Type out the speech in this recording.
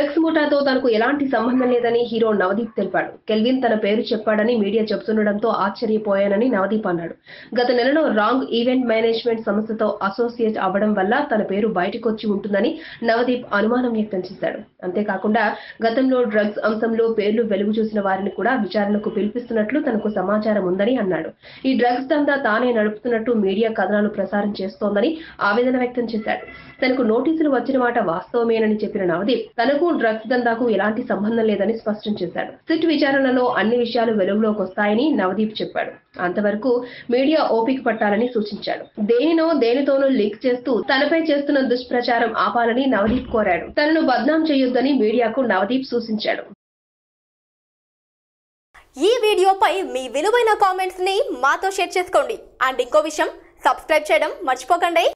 Drugs ముఠాతో తనకు ఎలాంటి సంబంధం లేదని హీరో నవదీప్ తెలిపాడు. కెల్విన్ తన పేరు చెప్పాడని మీడియా చెబుతుండటంతో ఆశ్చర్యపోయానని నవదీప్ అన్నాడు. గత నెలలో రాంగ్ ఈవెంట్ మేనేజ్మెంట్ సంస్థతో అసోసియేట్ అవ్వడం వల్ల తన పేరు బయటకొచ్చి ఉంటుందని నవదీప్ అనుమానం వ్యక్తం చేశాడు. అంతేకాకుండా గతంలో డ్రగ్స్ అంశంలో పేర్లు వెలుగు చూసిన వారిని కూడా విచారణకు పిలిపిస్తున్నట్లు తనకు సమాచారం ఉందని అన్నాడు. ఈ డ్రగ్స్ దందా తానే నడుపుతున్నట్టు మీడియా కథనాలు ప్రసారం చేస్తోందని ఆవేదన వ్యక్తం చేశాడు. తనకు నోటీసులు వచ్చిన మాట వాస్తవమేనని చెప్పిన నవదీప్ తనకు డ్రగ్స్ దందాకు ఎలాంటి సంబంధం లేదని స్పష్టం చేశాడు. సిట్ విచారణలో అన్ని విషయాలు వెలుగులోకి వస్తాయని నవదీప్ చెప్పాడు. అంతవరకు మీడియా ఓపిక పట్టాలని సూచించాడు. దేనితోనో లీక్ చేస్తూ తనపై చేస్తున్న దుష్ప్రచారం ఆపాలని నవదీప్ కోరాడు. తనను బద్నాం చేయొద్దని మీడియాకు నవదీప్ సూచించాడు. ఈ వీడియోపై మీ విలువైన కామెంట్స్ ని మాతో షేర్ చేసుకోండి. అండ్ ఇంకో విషయం, సబ్స్క్రైబ్ చేయడం మర్చిపోకండి.